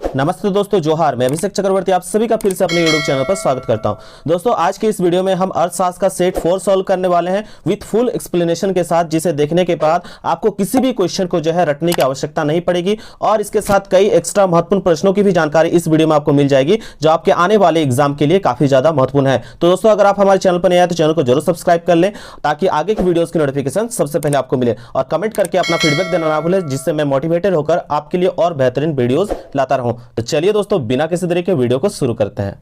नमस्ते दोस्तों, जोहार। मैं अभिषेक चक्रवर्ती आप सभी का फिर से अपने यूट्यूब चैनल पर स्वागत करता हूं। दोस्तों, आज के इस वीडियो में हम अर्थशास्त्र का सेट 4 सॉल्व करने वाले हैं विथ फुल एक्सप्लेनेशन के साथ, जिसे देखने के बाद आपको किसी भी क्वेश्चन को जो है रटने की आवश्यकता नहीं पड़ेगी और इसके साथ कई एक्स्ट्रा महत्वपूर्ण प्रश्नों की भी जानकारी इस वीडियो में आपको मिल जाएगी, जो आपके आने वाले एग्जाम के लिए काफी ज्यादा महत्वपूर्ण है। तो दोस्तों, अगर आप हमारे चैनल पर नए आए तो चैनल को जरूर सब्सक्राइब कर लें ताकि आगे की वीडियोस की नोटिफिकेशन सबसे पहले आपको मिले, और कमेंट करके अपना फीडबैक देना ना भूलें, जिससे मैं मोटिवेटेड होकर आपके लिए और बेहतरीन वीडियोस लाता रहूं। तो चलिए दोस्तों, बिना किसी तरह के वीडियो को शुरू करते हैं।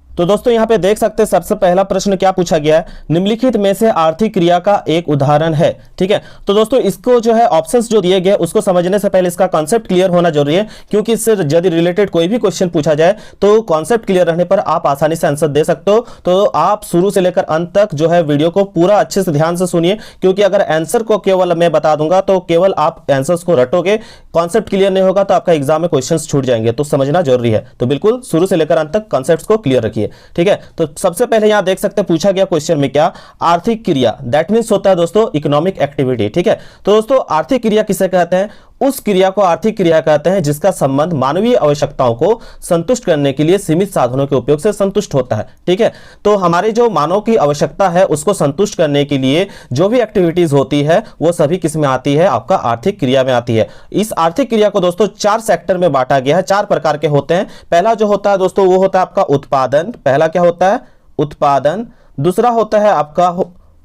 तो दोस्तों, यहां पे देख सकते हैं सबसे पहला प्रश्न क्या पूछा गया है, निम्नलिखित में से आर्थिक क्रिया का एक उदाहरण है। ठीक है, तो दोस्तों इसको जो है ऑप्शंस जो दिए गए उसको समझने से पहले इसका कॉन्सेप्ट क्लियर होना जरूरी है, क्योंकि इससे यदि रिलेटेड कोई भी क्वेश्चन पूछा जाए तो कॉन्सेप्ट क्लियर रहने पर आप आसानी से आंसर दे सकते हो। तो आप शुरू से लेकर अंत तक जो है वीडियो को पूरा अच्छे से ध्यान से सुनिए, क्योंकि अगर आंसर को केवल मैं बता दूंगा तो केवल आप आंसर्स को रटोगे, कॉन्सेप्ट क्लियर नहीं होगा तो आपका एग्जाम में क्वेश्चन छूट जाएंगे। तो समझना जरूरी है, तो बिल्कुल शुरू से लेकर अंत तक कॉन्सेप्ट को क्लियर रखिए। ठीक है, तो सबसे पहले यहां देख सकते हैं पूछा गया क्वेश्चन में क्या, आर्थिक क्रिया, दैट मींस होता है दोस्तों इकोनॉमिक एक्टिविटी। ठीक है, तो दोस्तों आर्थिक क्रिया किसे कहते हैं, उस क्रिया को आर्थिक क्रिया कहते हैं जिसका संबंध मानवीय आवश्यकताओं को संतुष्ट करने के लिए सीमित साधनों के उपयोग से संतुष्ट होता है। ठीक है, तो हमारे जो मानव की आवश्यकता है उसको संतुष्ट करने के लिए जो भी एक्टिविटीज होती है वो सभी किस में आती है, आपका आर्थिक क्रिया में आती है। इस आर्थिक क्रिया को दोस्तों 4 सेक्टर में बांटा गया है, 4 प्रकार के होते हैं। पहला जो होता है दोस्तों वो होता है आपका उत्पादन। पहला क्या होता है, उत्पादन। दूसरा होता है आपका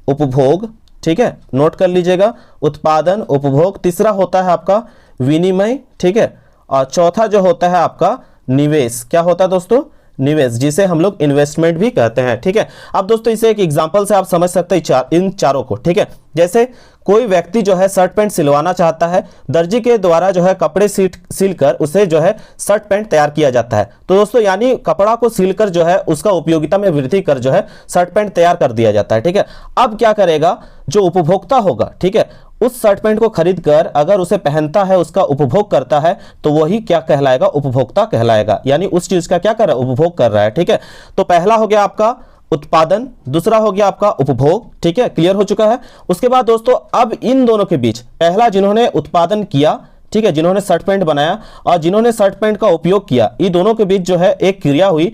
उपभोग। ठीक है, नोट कर लीजिएगा, उत्पादन उपभोग। तीसरा होता है आपका विनिमय। ठीक है, और चौथा जो होता है आपका निवेश। क्या होता है दोस्तों, निवेश, जिसे हम लोग इन्वेस्टमेंट भी कहते हैं। ठीक है, अब दोस्तों इसे एक एग्जांपल से आप समझ सकते हैं इन चारों को। ठीक है, जैसे कोई व्यक्ति जो है शर्ट पैंट सिलवाना चाहता है, दर्जी के द्वारा जो है कपड़े सिलकर उसे जो है शर्ट पैंट तैयार किया जाता है। तो दोस्तों यानी कपड़ा को सिलकर जो है उसका उपयोगिता में वृद्धि कर जो है शर्ट पैंट तैयार कर दिया जाता है। ठीक है, अब क्या करेगा जो उपभोक्ता होगा, ठीक है, उस शर्ट पैंट को खरीद कर अगर उसे पहनता है, उसका उपभोग करता है, तो वही क्या कहलाएगा, उपभोक्ता कहलाएगा। यानी उस चीज का क्या कर रहा है, उपभोग कर रहा है। ठीक है, तो पहला हो गया आपका उत्पादन, दूसरा हो गया आपका उपभोग। ठीक है, क्लियर हो चुका है। उसके बाद दोस्तों अब इन दोनों के बीच, पहला जिन्होंने उत्पादन किया, ठीक है, जिन्होंने शर्ट पैंट बनाया और जिन्होंने शर्ट पैंट का उपयोग किया, इन दोनों के बीच जो है एक क्रिया हुई,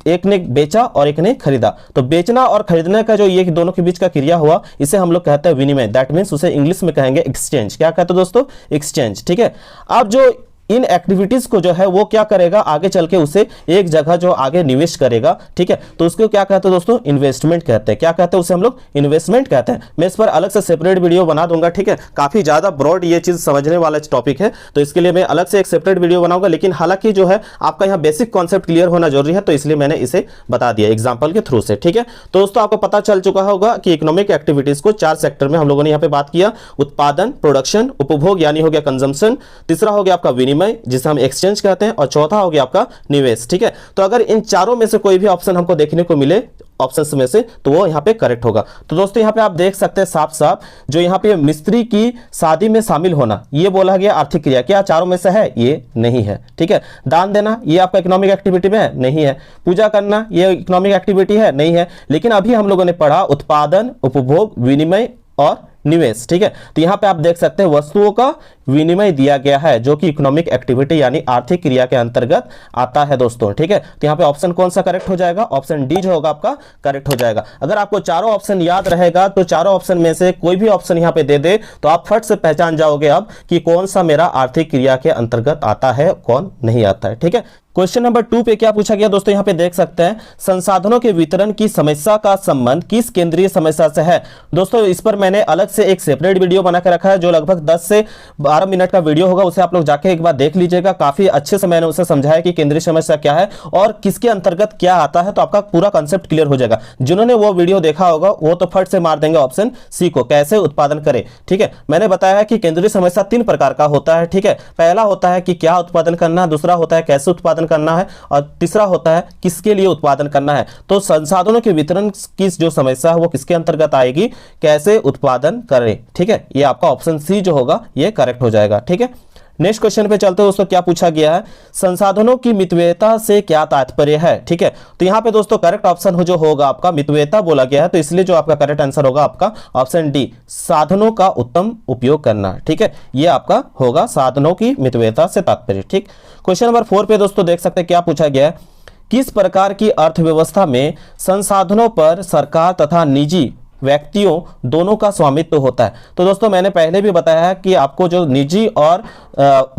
एक ने बेचा और एक ने खरीदा। तो बेचना और खरीदने का जो ये दोनों के बीच का क्रिया हुआ, इसे हम लोग कहते हैं विनिमय। दैट मीन्स उसे इंग्लिश में कहेंगे एक्सचेंज। क्या कहते हैं दोस्तों, एक्सचेंज। ठीक है, अब जो इन एक्टिविटीज को जो है वो क्या करेगा, आगे चल के उसे एक जगह जो आगे निवेश करेगा। ठीक है, तो उसको क्या कहते हैं दोस्तों, इन्वेस्टमेंट कहते हैं। क्या कहते हैं उसे हम लोग, इन्वेस्टमेंट कहते हैं। मैं इस पर अलग से सेपरेट वीडियो बना दूंगा। ठीक है, काफी ज्यादा ब्रॉड ये चीज समझने वाला टॉपिक है, तो इसके लिए मैं अलग से एक सेपरेट वीडियो बनाऊंगा। लेकिन हालांकि जो है आपका यहाँ बेसिक कॉन्सेप्ट क्लियर होना जरूरी है, तो इसलिए मैंने इसे बता दिया एग्जाम्पल के थ्रू से। ठीक है, तो दोस्तों आपको पता चल चुका होगा कि इकोनॉमिक एक्टिविटीज को 4 सेक्टर में हम लोगों ने यहाँ पे बात किया, उत्पादन, प्रोडक्शन, उपभोग यानी हो गया कंजम्पशन, तीसरा हो गया आपका विनिमय जिसे हम एक्सचेंज कहते हैं, और चौथा हो गया आपका निवेश। ठीक है, तो अगर इन चारों में से कोई भी ऑप्शन हमको देखने को मिले ऑप्शंस में से, तो वो यहाँ पे करेक्ट होगा। तो दोस्तों यहाँ पे आप देख सकते हैं साफ साफ, जो यहाँ पे मिस्त्री की शादी में शामिल होना, ये बोला गया आर्थिक क्रिया, क्या चारों में से है, ये नहीं है। ठीक है, दान देना ये आपका इकोनॉमिक एक्टिविटी में है, नहीं है। पूजा करना ये इकोनॉमिक एक्टिविटी है, नहीं है। लेकिन अभी हम लोगों ने पढ़ा उत्पादन, उपभोग, विनिमय और निवेश। ठीक है, तो यहां पे आप देख सकते हैं वस्तुओं का विनिमय दिया गया है, जो कि इकोनॉमिक एक्टिविटी यानी आर्थिक क्रिया के अंतर्गत आता है दोस्तों। ठीक है, तो यहां पे ऑप्शन कौन सा करेक्ट हो जाएगा, ऑप्शन डी जो होगा आपका करेक्ट हो जाएगा। अगर आपको चारों ऑप्शन याद रहेगा तो चारों ऑप्शन में से कोई भी ऑप्शन यहां पे दे दे तो आप फट से पहचान जाओगे अब कि कौन सा मेरा आर्थिक क्रिया के अंतर्गत आता है, कौन नहीं आता है। ठीक है, क्वेश्चन नंबर 2 पे क्या पूछा गया दोस्तों, यहां पे देख सकते हैं संसाधनों के वितरण की समस्या का संबंध किस केंद्रीय समस्या से है। दोस्तों इस पर मैंने अलग से एक सेपरेट वीडियो बना कर रखा है, जो लगभग 10 से 12 मिनट का वीडियो होगा, उसे आप लोग जाके एक बार देख लीजिएगा। काफी अच्छे से मैंने उसे समझाया कि केंद्रीय समस्या क्या है और किसके अंतर्गत क्या आता है, तो आपका पूरा कंसेप्ट क्लियर हो जाएगा। जिन्होंने वो वीडियो देखा होगा वो तो फट से मार देंगे ऑप्शन सी को, कैसे उत्पादन करें। ठीक है, मैंने बताया है कि केंद्रीय समस्या 3 प्रकार का होता है। ठीक है, पहला होता है कि क्या उत्पादन करना, दूसरा होता है कैसे उत्पादन करना है, और तीसरा होता है किसके लिए उत्पादन करना है। तो संसाधनों के वितरण की जो समस्या है वो किसके अंतर्गत आएगी, कैसे उत्पादन करें। ठीक है, ये आपका ऑप्शन सी जो होगा ये करेक्ट हो जाएगा। ठीक है, नेक्स्ट क्वेश्चन पे चलते हैं दोस्तों। क्या पूछा गया है, संसाधनों की मितव्ययता से क्या तात्पर्य है। ठीक है, तो यहाँ पे दोस्तों करेक्ट ऑप्शन हो जो होगा आपका मितव्ययता बोला गया है, तो इसलिए जो आपका करेक्ट आंसर होगा आपका ऑप्शन डी, साधनों का उत्तम उपयोग करना। ठीक है, ये आपका होगा साधनों की मितव्ययता से तात्पर्य। ठीक, क्वेश्चन नंबर 4 पे दोस्तों देख सकते हैं क्या पूछा गया है, किस प्रकार की अर्थव्यवस्था में संसाधनों पर सरकार तथा निजी व्यक्तियों दोनों का स्वामित्व होता है। तो दोस्तों मैंने पहले भी बताया है कि आपको जो निजी और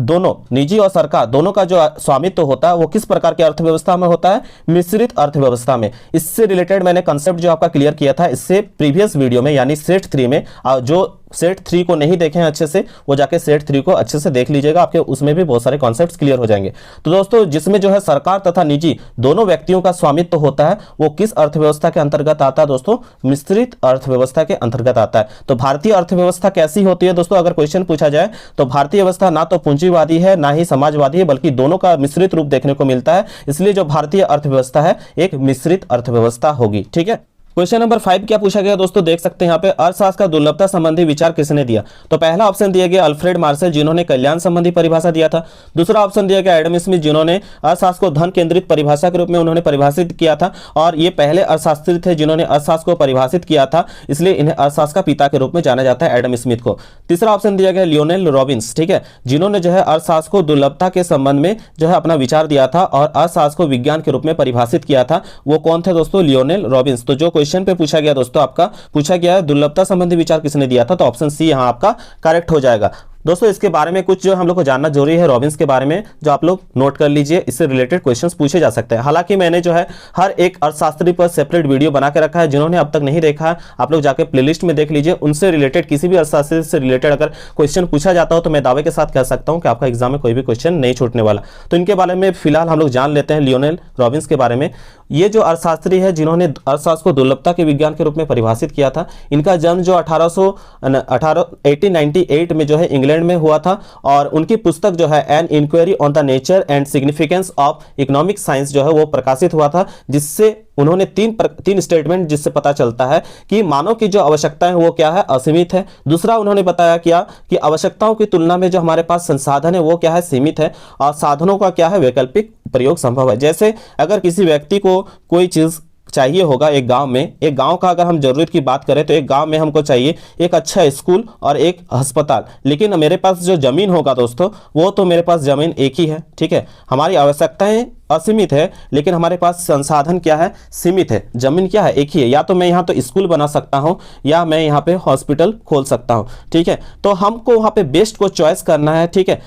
दोनों, निजी और सरकार दोनों का जो स्वामित्व होता है वो किस प्रकार की अर्थव्यवस्था में होता है, मिश्रित अर्थव्यवस्था में। इससे रिलेटेड मैंने कंसेप्ट जो आपका क्लियर किया था इससे प्रीवियस वीडियो में, यानी सेट 3 में। जो सेट 3 को नहीं देखे हैं अच्छे से, वो जाके सेट 3 को अच्छे से देख लीजिएगा, आपके उसमें भी बहुत सारे कॉन्सेप्ट्स क्लियर हो जाएंगे। तो दोस्तों जिसमें जो है सरकार तथा निजी दोनों व्यक्तियों का स्वामित्व होता है वो किस अर्थव्यवस्था के अंतर्गत आता है दोस्तों, मिश्रित अर्थव्यवस्था के अंतर्गत आता है। तो भारतीय अर्थव्यवस्था कैसी होती है दोस्तों, अगर क्वेश्चन पूछा जाए तो भारतीय व्यवस्था ना तो पूंजीवादी है ना ही समाजवादी है, बल्कि दोनों का मिश्रित रूप देखने को मिलता है। इसलिए जो भारतीय अर्थव्यवस्था है एक मिश्रित अर्थव्यवस्था होगी। ठीक है, क्वेश्चन नंबर 5 क्या पूछा गया दोस्तों, देख सकते हैं यहाँ पे, अर्थशास्त्र का दुर्लभता संबंधी विचार किसने दिया। तो पहला ऑप्शन दिया गया अल्फ्रेड मार्शल, जिन्होंने कल्याण संबंधी परिभाषा दिया था। दूसरा ऑप्शन दिया गया एडम स्मिथ, जिन्होंने अर्थशास्त्र को धन केंद्रित परिभाषा के रूप में उन्होंने परिभाषित किया था, और ये पहले अर्थशास्त्री थे जिन्होंने अर्थशास्त्र को परिभाषित किया था, इसलिए इन्हें अर्थशास्त्र का पिता के रूप में जाना जाता है, एडम स्मिथ को। तीसरा ऑप्शन दिया गया लियोनेल रॉबिन्स, ठीक है, जिन्होंने जो है अर्थशास्त्र को दुर्लभता के संबंध में जो है अपना विचार दिया था और अर्थशास्त्र को विज्ञान के रूप में परिभाषित किया था। वो कौन थे दोस्तों, लियोनेल रॉबिन्स। तो जो क्वेश्चन पे पूछा गया दोस्तों, आपका पूछा गया है दुर्लभता संबंधी विचार किसने दिया था, तो ऑप्शन सी यहां आपका करेक्ट हो जाएगा। दोस्तों इसके बारे में कुछ जो हम लोग को जानना जरूरी है, रॉबिन्स के बारे में, जो आप लोग नोट कर लीजिए, इससे रिलेटेड क्वेश्चंस पूछे जा सकते हैं। हालांकि मैंने जो है हर एक अर्थशास्त्री पर सेपरेट वीडियो बना के रखा है, जिन्होंने अब तक नहीं देखा है आप लोग जाके प्लेलिस्ट में देख लीजिए। उनसे रिलेटेड किसी भी अर्थशास्त्री से रिलेटेड अगर क्वेश्चन पूछा जाता हो तो मैं दावे के साथ कह सकता हूं कि आपका एग्जाम में कोई भी क्वेश्चन नहीं छूटने वाला। तो इनके बारे में फिलहाल हम लोग जान लेते हैं, लियोनेल रॉबिन्स के बारे में। ये जो अर्थशास्त्री है जिन्होंने अर्थशास्त्र को दुर्लभता के विज्ञान के रूप में परिभाषित किया था, इनका जन्म जो 1898 में जो है इंग्लैंड में हुआ था, और उनकी पुस्तक जो है an inquiry on the nature and significance of economic science जो है वो प्रकाशित हुआ था, जिससे उन्होंने तीन स्टेटमेंट जिससे पता चलता है कि मानव की जो आवश्यकताएं वो क्या है, असीमित है। दूसरा उन्होंने बताया क्या कि आवश्यकताओं की तुलना में जो हमारे पास संसाधन है वो क्या है, सीमित है, और साधनों का क्या है, वैकल्पिक प्रयोग संभव है। जैसे अगर किसी व्यक्ति को कोई चीज चाहिए होगा एक गांव में, एक गांव का अगर हम जरूरत की बात करें तो एक गांव में हमको चाहिए एक अच्छा स्कूल और एक अस्पताल, लेकिन मेरे पास जो जमीन होगा दोस्तों वो तो मेरे पास जमीन एक ही है, ठीक है, हमारी आवश्यकताएं असीमित है लेकिन हमारे पास संसाधन क्या है, सीमित है, जमीन क्या है, एक ही है। या तो मैं यहाँ तो स्कूल बना सकता हूँ या मैं यहाँ पे हॉस्पिटल खोल सकता हूँ, ठीक है। तो हमको वहाँ पे बेस्ट को चॉइस करना है, ठीक है।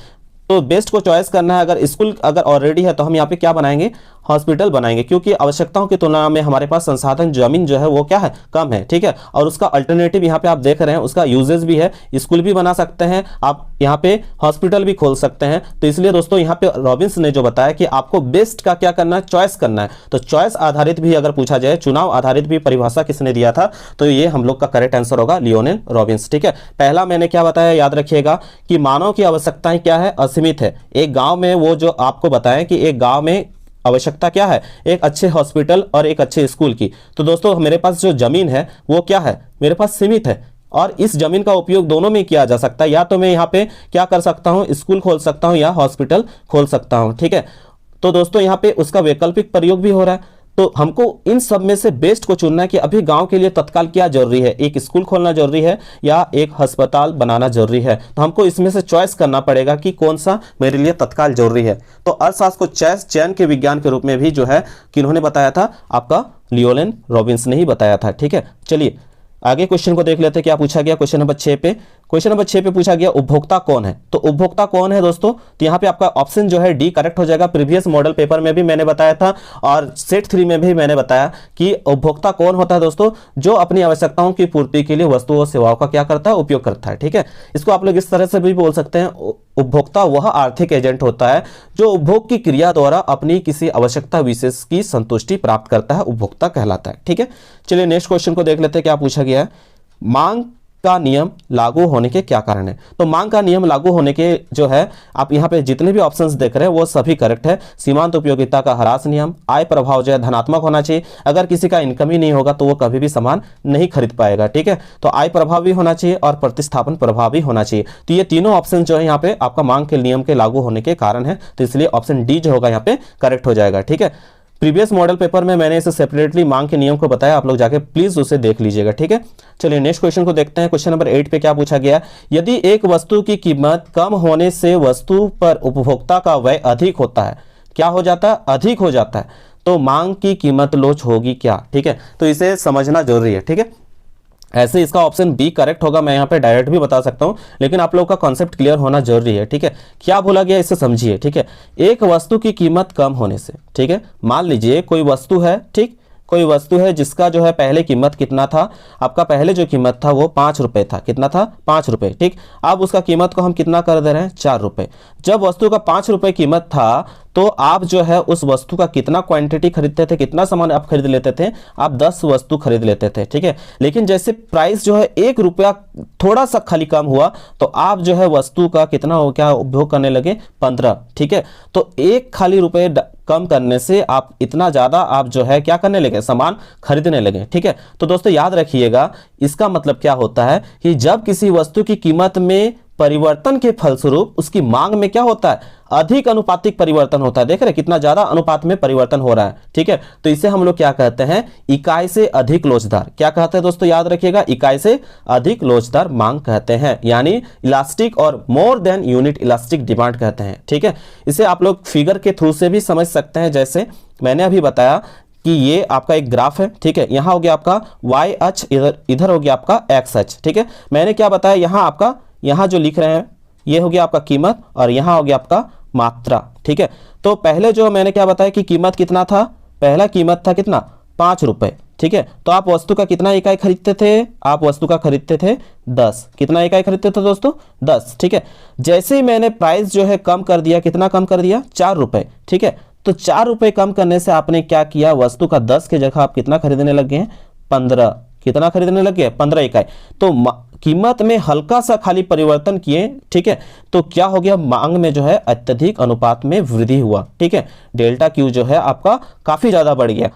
तो बेस्ट को चॉइस करना है, अगर स्कूल अगर ऑलरेडी है तो हम यहाँ पे क्या बनाएंगे, हॉस्पिटल बनाएंगे, क्योंकि आवश्यकताओं की तुलना में हमारे पास संसाधन जमीन जो है वो क्या है, कम है, ठीक है। और उसका अल्टरनेटिव यहाँ पे आप देख रहे हैं, उसका यूजेस भी है, स्कूल भी बना सकते हैं आप, यहाँ पे हॉस्पिटल भी खोल सकते हैं। तो इसलिए दोस्तों यहाँ पे रॉबिन्स ने जो बताया कि आपको बेस्ट का क्या करना है, चॉइस करना है। तो चॉइस आधारित भी अगर पूछा जाए, चुनाव आधारित भी परिभाषा किसने दिया था, तो ये हम लोग का करेक्ट आंसर होगा लियोनेल रॉबिन्स, ठीक है। पहला मैंने क्या बताया, याद रखिएगा कि मानव की आवश्यकताएं क्या है, असीमित है। एक गांव में वो जो आपको बताएं कि एक गांव में आवश्यकता क्या है, एक अच्छे हॉस्पिटल और एक अच्छे स्कूल की। तो दोस्तों मेरे पास जो जमीन है वो क्या है, मेरे पास सीमित है, और इस जमीन का उपयोग दोनों में किया जा सकता है। या तो मैं यहाँ पे क्या कर सकता हूँ, स्कूल खोल सकता हूँ या हॉस्पिटल खोल सकता हूँ, ठीक है। तो दोस्तों यहाँ पे उसका वैकल्पिक प्रयोग भी हो रहा है। तो हमको इन सब में से बेस्ट को चुनना है कि अभी गांव के लिए तत्काल क्या जरूरी है, एक स्कूल खोलना जरूरी है या एक अस्पताल बनाना जरूरी है। तो हमको इसमें से चॉइस करना पड़ेगा कि कौन सा मेरे लिए तत्काल जरूरी है। तो अर्थशास्त्र को चयन के विज्ञान के रूप में भी जो है किन्होंने बताया था, आपका लियोनेल रॉबिन्स ने ही बताया था, ठीक है। चलिए आगे क्वेश्चन को देख लेते हैं, क्या पूछा गया क्वेश्चन नंबर 6 पे। क्वेश्चन नंबर 6 पे पूछा गया उपभोक्ता कौन है। तो उपभोक्ता कौन है दोस्तों, तो यहाँ पे आपका ऑप्शन जो है डी करेक्ट हो जाएगा। प्रीवियस मॉडल पेपर में भी मैंने बताया था और सेट 3 में भी मैंने बताया कि उपभोक्ता कौन होता है दोस्तों, जो अपनी आवश्यकताओं की पूर्ति के लिए वस्तुओं और सेवाओं का क्या करता है, उपयोग करता है, ठीक है। इसको आप लोग इस तरह से भी बोल सकते हैं, उपभोक्ता वह आर्थिक एजेंट होता है जो उपभोग की क्रिया द्वारा अपनी किसी आवश्यकता विशेष की संतुष्टि प्राप्त करता है, उपभोक्ता कहलाता है, ठीक है। चलिए नेक्स्ट क्वेश्चन को देख लेते हैं, क्या पूछा गया है। मांग का नियम लागू होने के क्या कारण है। तो मांग का नियम लागू होने के जो है आप यहाँ पे जितने भी ऑप्शंस देख रहे हैं वो सभी करेक्ट है। सीमांत उपयोगिता का ह्रास नियम, आय प्रभाव जो है धनात्मक होना चाहिए, अगर किसी का इनकम ही नहीं होगा तो वो कभी भी सामान नहीं खरीद पाएगा, ठीक है। तो आय प्रभाव भी होना चाहिए और प्रतिस्थापन प्रभाव भी होना चाहिए। तो ये तीनों ऑप्शन जो है यहाँ पे आपका मांग के नियम के लागू होने के कारण है, तो इसलिए ऑप्शन डी जो होगा यहाँ पे करेक्ट हो जाएगा, ठीक है। प्रीवियस मॉडल पेपर में मैंने इसे सेपरेटली मांग के नियम को बताया, आप लोग जाके प्लीज उसे देख लीजिएगा, ठीक है। चलिए नेक्स्ट क्वेश्चन को देखते हैं। क्वेश्चन नंबर 8 पे क्या पूछा गया, यदि एक वस्तु की कीमत कम होने से वस्तु पर उपभोक्ता का व्यय अधिक होता है, क्या हो जाता है, अधिक हो जाता है, तो मांग की कीमत लोच होगी क्या, ठीक है। तो इसे समझना जरूरी है, ठीक है। ऐसे इसका ऑप्शन बी करेक्ट होगा, मैं यहाँ पे डायरेक्ट भी बता सकता हूँ, लेकिन आप लोगों का कॉन्सेप्ट क्लियर होना जरूरी है, ठीक है। क्या बोला गया इसे समझिए, ठीक है। एक वस्तु की कीमत कम होने से, ठीक है, मान लीजिए कोई वस्तु है, ठीक, कोई वस्तु है जिसका जो है पहले कीमत कितना था, आपका पहले जो कीमत था वो 5 रुपए था, कितना था, 5 रुपए, ठीक। अब उसका कीमत को हम कितना कर दे रहे हैं, 4 रुपए। जब वस्तु का 5 रुपए कीमत था तो आप जो है उस वस्तु का कितना क्वांटिटी खरीदते थे, कितना सामान आप खरीद लेते थे, आप 10 वस्तु खरीद लेते थे, ठीक है। लेकिन जैसे प्राइस जो है 1 रुपया थोड़ा सा खाली कम हुआ तो आप जो है वस्तु का कितना हो क्या उपभोग करने लगे, 15, ठीक है। तो 1 खाली रुपए कम करने से आप इतना ज्यादा आप जो है क्या करने लगे, सामान खरीदने लगे, ठीक है। तो दोस्तों याद रखिएगा, इसका मतलब क्या होता है कि जब किसी वस्तु की कीमत में परिवर्तन के फलस्वरूप उसकी मांग में क्या होता है, अधिक अनुपातिक परिवर्तन होता है। देख रहे कितना ज्यादा अनुपात में परिवर्तन हो रहा है, ठीक है। तो इसे हम लोग क्या कहते हैं, इकाई से अधिक लोचदार, क्या कहते हैं दोस्तों, याद रखिएगा, इकाई से अधिक लोचदार मांग कहते हैं, यानी इलास्टिक और more than unit elastic demand कहते हैं, ठीक है। इसे आप लोग फिगर के थ्रू से भी समझ सकते हैं, जैसे मैंने अभी बताया कि ये आपका एक ग्राफ है, ठीक है। यहां हो गया आपका y अक्ष, इधर हो गया आपका x अक्ष, ठीक है। मैंने क्या बताया, यहां आपका, यहां जो लिख रहे हैं ये हो गया आपका कीमत और यहां हो गया आपका मात्रा, ठीक है। तो पहले जो मैंने क्या बताया कि कीमत कितना था, पहला कीमत था कितना, 5 रुपए, ठीक है। तो आप वस्तु का कितना इकाई खरीदते थे, आप वस्तु का खरीदते थे 10, कितना इकाई खरीदते थे दोस्तों, 10, ठीक है। जैसे ही मैंने प्राइस जो है कम कर दिया, कितना कम कर दिया, 4 रुपए, ठीक है। तो 4 रुपए कम करने से आपने क्या किया, वस्तु का 10 की जगह आप कितना खरीदने लगे हैं, 15, कितना खरीदने लगे, 15 इकाई। तो कीमत में हल्का सा खाली परिवर्तन किए, ठीक है। तो क्या हो गया, मांग में जो है अत्यधिक अनुपात में वृद्धि हुआ, ठीक है। डेल्टा क्यू जो है आपका काफी ज्यादा बढ़ गया।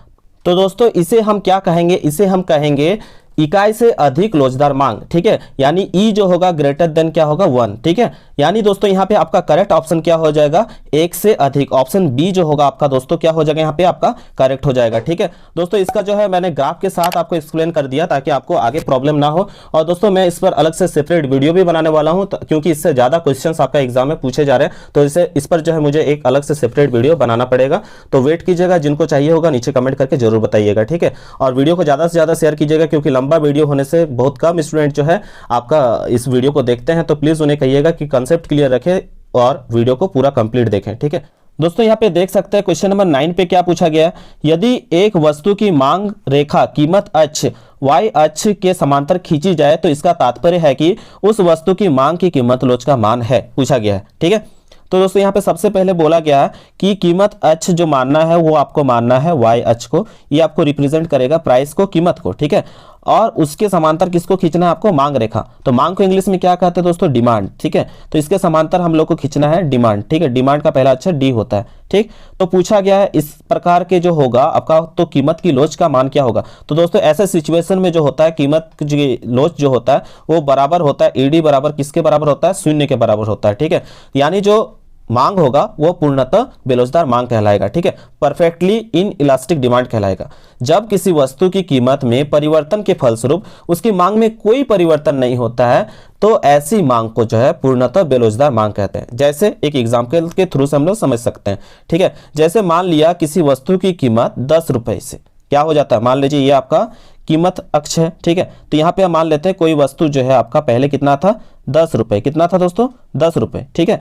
तो दोस्तों इसे हम क्या कहेंगे, इसे हम कहेंगे इकाई से अधिक लोचदार मांग, ठीक है। यानी ई जो होगा ग्रेटर देन क्या होगा, 1, ठीक है। यानी दोस्तों यहाँ पे आपका करेक्ट ऑप्शन क्या हो जाएगा, 1 से अधिक, ऑप्शन बी जो होगा आपका दोस्तों क्या हो जाएगा, यहाँ पे आपका करेक्ट हो जाएगा, ठीक है। दोस्तों इसका जो है मैंने ग्राफ के साथ आपको एक्सप्लेन कर दिया ताकि आपको आगे प्रॉब्लम ना हो। और दोस्तों मैं इस पर अलग से सेपरेट वीडियो भी बनाने वाला हूँ, क्योंकि इससे ज्यादा क्वेश्चन आपका एग्जाम में पूछे जा रहे हैं, तो इस पर जो है मुझे एक अलग से सेपरेट वीडियो बनाना पड़ेगा। तो वेट कीजिएगा, जिनको चाहिए होगा नीचे कमेंट करके जरूर बताइएगा, ठीक है। और वीडियो को ज्यादा से ज्यादा शेयर कीजिएगा, क्योंकि लंबा वीडियो होने से बहुत कम स्टूडेंट जो है आपका इस वीडियो को देखते हैं, तो प्लीज उन्हें कहिएगा कि कंसेप्ट क्लियर रखें और वीडियो को पूरा कंप्लीट देखें, ठीक है। दोस्तों यहाँ पे देख सकते हैं क्वेश्चन नंबर 9 पे क्या पूछा गया है, यदि एक वस्तु की मांग रेखा कीमत अक्ष y अक्ष के समांतर खींची जाए तो इसका तात्पर्य है कि उस वस्तु की मांग की कीमत लोच का मान है, पूछा गया है, ठीक है। तो दोस्तों यहाँ पे सबसे पहले बोला गया कि कीमत अक्ष जो मानना है वो आपको मानना है y अक्ष को, ये आपको रिप्रेजेंट करेगा प्राइस को, कीमत को, ठीक है। और उसके समांतर किसको खींचना है आपको, मांग रेखा। तो मांग को इंग्लिश में क्या कहते हैं दोस्तों, डिमांड, ठीक है। तो इसके समांतर हम लोग को खींचना है डिमांड, ठीक है। डिमांड का पहला अक्षर डी होता है, ठीक। तो पूछा गया है इस प्रकार के जो होगा आपका, तो कीमत की लोच का मान क्या होगा। तो दोस्तों ऐसे सिचुएशन में जो होता है कीमत की लोच जो होता है वो बराबर होता है, ईडी बराबर किसके बराबर होता है, 0 के बराबर होता है, ठीक है। यानी जो मांग होगा वो पूर्णतः बेलोचदार मांग कहलाएगा, ठीक है। परफेक्टली इन इलास्टिक डिमांड कहलाएगा। जब किसी वस्तु की कीमत में परिवर्तन के फलस्वरूप उसकी मांग में कोई परिवर्तन नहीं होता है तो ऐसी मांग को जो है पूर्णतः बेलोचदार मांग कहते हैं। जैसे एक एग्जाम्पल के थ्रू से हम लोग समझ सकते हैं, ठीक है। जैसे मान लिया किसी वस्तु की कीमत 10 रुपए से क्या हो जाता है, मान लीजिए ये आपका कीमत अक्ष है, ठीक है। तो यहाँ पे हम मान लेते हैं कोई वस्तु जो है आपका पहले कितना था, 10 रुपए, कितना था दोस्तों, 10 रुपए, ठीक है।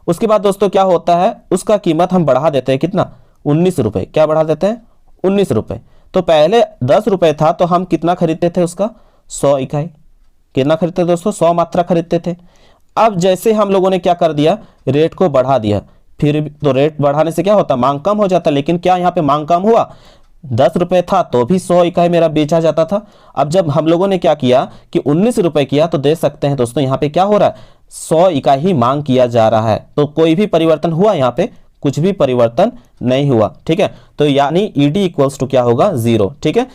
उसके बाद दोस्तों क्या होता है, उसका कीमत हम बढ़ा देते हैं, कितना, 19 रुपए, क्या बढ़ा देते हैं, 19 रुपए। तो पहले 10 रुपए था तो हम कितना खरीदते थे उसका, 100 इकाई, कितना खरीदते थे दोस्तों, 100 मात्रा खरीदते थे। अब जैसे हम लोगों ने क्या कर दिया, रेट को बढ़ा दिया, फिर तो रेट बढ़ाने से क्या होता, मांग कम हो जाता, लेकिन क्या यहाँ पे मांग कम हुआ, 10 रुपए था तो भी 100 इकाई मेरा बेचा जाता था। अब जब हम लोगों ने क्या किया कि 19 रुपए किया, तो देख सकते हैं दोस्तों यहाँ पे क्या हो रहा है, 100 इकाई ही मांग किया जा रहा है। तो कोई भी परिवर्तन हुआ यहाँ पे? कुछ भी परिवर्तन नहीं हुआ। ठीक है, तो यानी ईडी इक्वल्स टू क्या होगा, 0। ठीक है,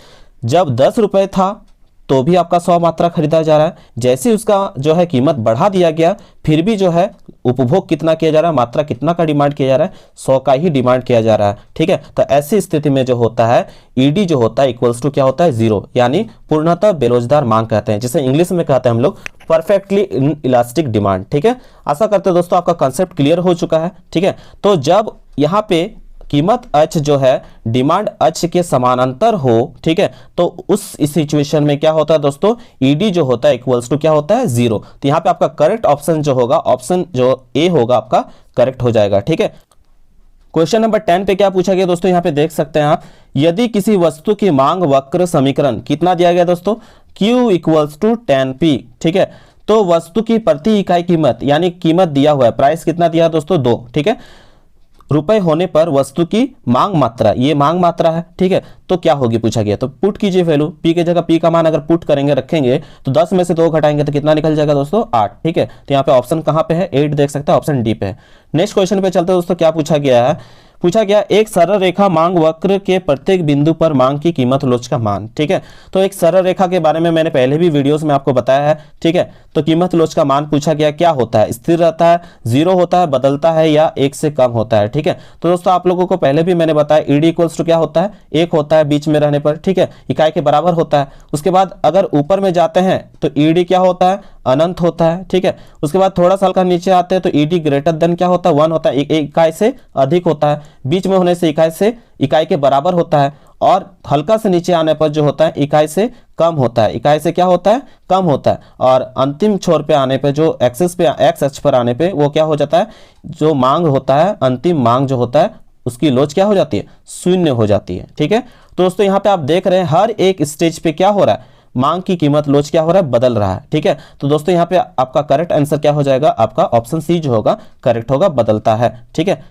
जब 10 रुपए था तो भी आपका 100 मात्रा खरीदा जा रहा है, जैसे ही उसका जो है कीमत बढ़ा दिया गया, फिर भी जो है उपभोग कितना किया जा रहा है, मात्रा कितना का डिमांड किया जा रहा है, 100 का ही डिमांड किया जा रहा है। ठीक है, तो ऐसी स्थिति में जो होता है ईडी जो होता है इक्वल्स टू क्या होता है, 0, यानी पूर्णतः बेरोजगार मांग कहते हैं, जिसे इंग्लिश में कहते हैं हम लोग परफेक्टली इलास्टिक डिमांड। ठीक है, आशा करते हैं दोस्तों आपका कंसेप्ट क्लियर हो चुका है। ठीक है, तो जब यहाँ पे कीमत अक्ष जो है डिमांड अक्ष के समानांतर हो, ठीक है, तो उस सिचुएशन में क्या होता है दोस्तों, ईडी जो होता है इक्वल्स टू क्या होता है, 0। तो यहाँ पे आपका करेक्ट ऑप्शन जो होगा, ऑप्शन जो ए होगा आपका करेक्ट हो जाएगा। ठीक है, क्वेश्चन नंबर 10 पे क्या पूछा गया दोस्तों, यहाँ पे देख सकते हैं आप, यदि किसी वस्तु की मांग वक्र समीकरण कितना दिया गया दोस्तों, Q इक्वल्स टू 10P। ठीक है, तो वस्तु की प्रति इकाई कीमत यानी कीमत दिया हुआ है, प्राइस कितना दिया है दोस्तों, 2। ठीक है, रुपए होने पर वस्तु की मांग मात्रा, ये मांग मात्रा है। ठीक है, तो क्या होगी पूछा गया, तो पुट कीजिए वैल्यू, पी के जगह पी का मान अगर पुट करेंगे रखेंगे तो 10 में से 2 घटाएंगे तो कितना निकल जाएगा दोस्तों, 8। ठीक है, तो यहाँ पे ऑप्शन कहाँ पे है, 8 देख सकते हैं, ऑप्शन डी पे है। नेक्स्ट क्वेश्चन पे चलते हैं दोस्तों, क्या पूछा गया है, पूछा गया एक सरल रेखा मांग वक्र के प्रत्येक बिंदु पर मांग की कीमत लोच का मान। ठीक है, तो एक सरल रेखा के बारे में मैंने पहले भी वीडियोस में आपको बताया है। ठीक है, तो कीमत लोच का मान पूछा गया, क्या होता है, स्थिर रहता है, 0 होता है, बदलता है, या 1 से कम होता है। ठीक है, तो दोस्तों आप लोगों को पहले भी मैंने बताया ईडी इक्वल्स टू क्या होता है, 1 होता है बीच में रहने पर। ठीक है, इकाई के बराबर होता है। उसके बाद अगर ऊपर में जाते हैं तो ईडी क्या होता है, अनंत होता है। ठीक है, उसके बाद थोड़ा सा हल्का नीचे आते हैं तो ईडी ग्रेटर देन क्या होता है, 1 होता है, एक इकाई से अधिक होता है, बीच में होने से इकाई के बराबर होता है, और हल्का से नीचे आने पर जो होता है इकाई से कम होता है, इकाई से क्या होता है, कम होता है, और अंतिम छोर पे आने पे जो एक्सिस पे एक्स अक्ष पर आने पे वो क्या हो जाता है, जो मांग होता है, अंतिम मांग जो होता है उसकी लोच क्या हो जाती है, 0 हो जाती है। ठीक है, तो दोस्तों यहाँ पे आप देख रहे हैं हर एक स्टेज पे क्या हो रहा है, मांग की कीमत लोच क्या हो रहा है, बदल रहा है। ठीक है, तो दोस्तों यहाँ पे आपका करेक्ट आंसर क्या हो जाएगा, आपका ऑप्शन सी जो होगा करेक्ट होगा, बदलता है। ठीक है,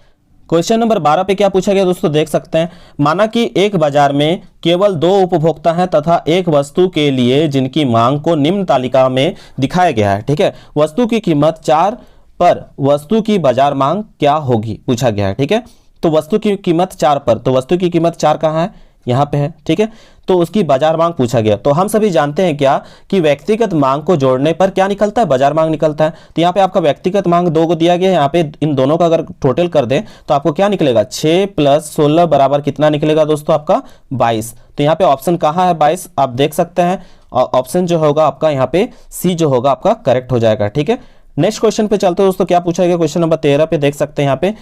क्वेश्चन नंबर 12 पे क्या पूछा गया दोस्तों, देख सकते हैं, माना कि एक बाजार में केवल 2 उपभोक्ता हैं तथा एक वस्तु के लिए जिनकी मांग को निम्न तालिका में दिखाया गया है। ठीक है, वस्तु की कीमत 4 पर वस्तु की बाजार मांग क्या होगी पूछा गया है। ठीक है, तो वस्तु की कीमत 4 पर, तो वस्तु की कीमत 4 कहाँ है, यहाँ पे है। ठीक है, तो उसकी बाजार मांग पूछा गया। तो हम सभी जानते हैं क्या कि व्यक्तिगत मांग को जोड़ने पर क्या निकलता है, बाजार मांग निकलता है। तो यहाँ पे आपका व्यक्तिगत मांग 2 को दिया गया है, यहाँ पे इन दोनों का अगर टोटल कर दें तो आपको क्या निकलेगा, 6 + 16 बराबर कितना निकलेगा दोस्तों, आपका 22। तो यहाँ पे ऑप्शन कहाँ है, 22, आप देख सकते हैं, ऑप्शन जो होगा आपका यहाँ पे सी जो होगा आपका करेक्ट हो जाएगा। ठीक है, नेक्स्ट क्वेश्चन पे चलते हैं दोस्तों, क्या पूछा गया, क्वेश्चन नंबर 13 पे देख सकते हैं, यहाँ पे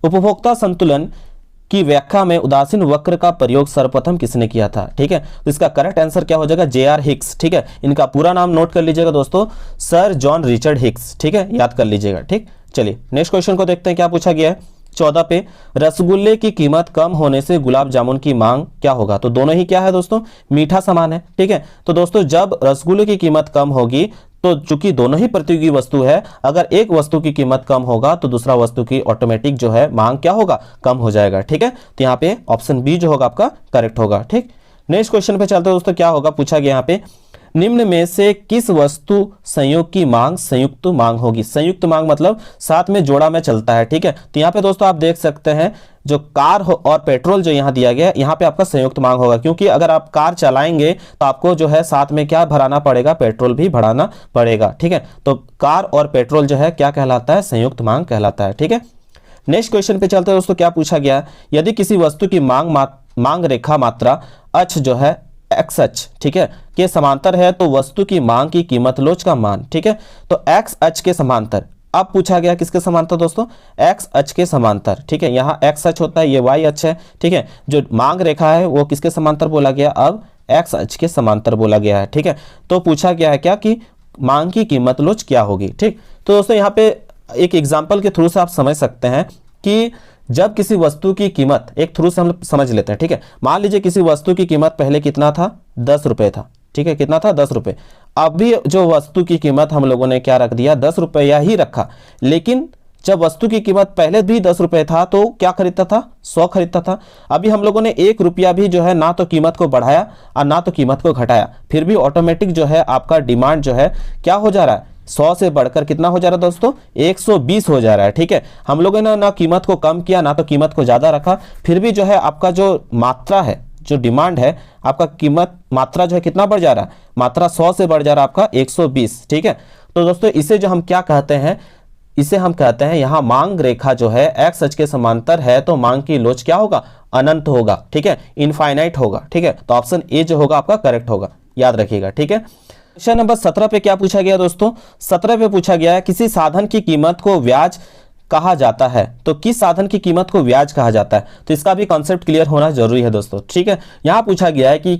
उपभोक्ता संतुलन की व्याख्या में उदासीन वक्र का प्रयोग सर्वप्रथम किसने किया था। ठीक है, तो इसका करेक्ट आंसर क्या हो जाएगा, J.R. हिक्स। ठीक है, इनका पूरा नाम नोट कर लीजिएगा दोस्तों, सर जॉन रिचर्ड हिक्स। ठीक है, याद कर लीजिएगा। ठीक, चलिए नेक्स्ट क्वेश्चन को देखते हैं, क्या पूछा गया है 14 पे, रसगुल्ले की कीमत कम होने से गुलाब जामुन की मांग क्या होगा। तो दोनों ही क्या है दोस्तों, मीठा सामान है। ठीक है, तो दोस्तों जब रसगुल्ले की कीमत कम होगी तो चूंकि दोनों ही प्रतियोगी वस्तु है, अगर एक वस्तु की कीमत कम होगा तो दूसरा वस्तु की ऑटोमेटिक जो है मांग क्या होगा, कम हो जाएगा। ठीक है, तो यहाँ पे ऑप्शन बी जो होगा आपका करेक्ट होगा। ठीक, नेक्स्ट क्वेश्चन पे चलते हैं दोस्तों, क्या होगा पूछा गया यहाँ पे, निम्न में से किस वस्तु संयोग की मांग संयुक्त मांग होगी। संयुक्त मांग मतलब साथ में जोड़ा में चलता है। ठीक है, तो यहाँ पे दोस्तों आप देख सकते हैं जो कार और पेट्रोल जो यहाँ दिया गया, यहाँ पे आपका संयुक्त मांग होगा, क्योंकि अगर आप कार चलाएंगे तो आपको जो है साथ में क्या भराना पड़ेगा, पेट्रोल भी भराना पड़ेगा। ठीक है, तो कार और पेट्रोल जो है क्या कहलाता है, संयुक्त मांग कहलाता है। ठीक है, नेक्स्ट क्वेश्चन पे चलते हैं दोस्तों, क्या पूछा गया, यदि किसी वस्तु की मांग रेखा मात्रा अक्ष जो है एक्स अक्ष, ठीक है, के समांतर है तो वस्तु की मांग की कीमत लोच का मान। ठीक है, तो एक्स अक्ष के समांतर, अब पूछा गया किसके समांतर दोस्तों, एक्स अक्ष के समांतर। ठीक है, यहाँ एक्स अक्ष होता है, ये वाई अक्ष है। ठीक है, जो मांग रेखा है वो किसके समांतर बोला गया, अब एक्स अक्ष के समांतर बोला गया है। ठीक है, तो पूछा गया है क्या कि मांग की कीमत लोच क्या होगी। ठीक, तो दोस्तों यहाँ पे एक एग्जाम्पल के थ्रू से आप समझ सकते हैं कि जब किसी वस्तु की कीमत, एक थ्रू से हम समझ लेते हैं। ठीक है, मान लीजिए किसी वस्तु की कीमत पहले कितना था, 10 रुपए था। ठीक है, कितना था, 10 रुपए। अब भी जो वस्तु की कीमत हम लोगों ने क्या रख दिया, 10 रुपया ही रखा, लेकिन जब वस्तु की कीमत पहले भी 10 रुपए था तो क्या खरीदता था, 100 खरीदता था। अभी हम लोगों ने 1 रुपया भी जो है ना तो कीमत को बढ़ाया और ना तो कीमत को घटाया, फिर भी ऑटोमेटिक जो है आपका डिमांड जो है क्या हो जा रहा है, 100 से बढ़कर कितना हो जा रहा है दोस्तों, 120 हो जा रहा है। ठीक है, हम लोगों ने ना कीमत को कम किया ना तो कीमत को ज़्यादा रखा, फिर भी जो है आपका जो मात्रा है, जो डिमांड है, आपका कीमत मात्रा जो है कितना बढ़ जा रहा है, मात्रा 100 से बढ़ जा रहा है आपका 120। ठीक है, तो दोस्तों इसे जो हम क्या कहते हैं, इसे हम कहते हैं यहाँ मांग रेखा जो है एक्स अक्ष के समांतर है तो मांग की लोच क्या होगा, अनंत होगा। ठीक है, इनफाइनाइट होगा। ठीक है, तो ऑप्शन ए जो होगा आपका करेक्ट होगा, याद रखिएगा। ठीक है, क्वेश्चन नंबर 17 पे क्या पूछा गया दोस्तों, 17 पे पूछा गया है किसी साधन की कीमत को ब्याज कहा जाता है। तो किस साधन की कीमत को ब्याज कहा जाता है, तो इसका भी कॉन्सेप्ट क्लियर होना जरूरी है दोस्तों। ठीक है, यहां पूछा गया है कि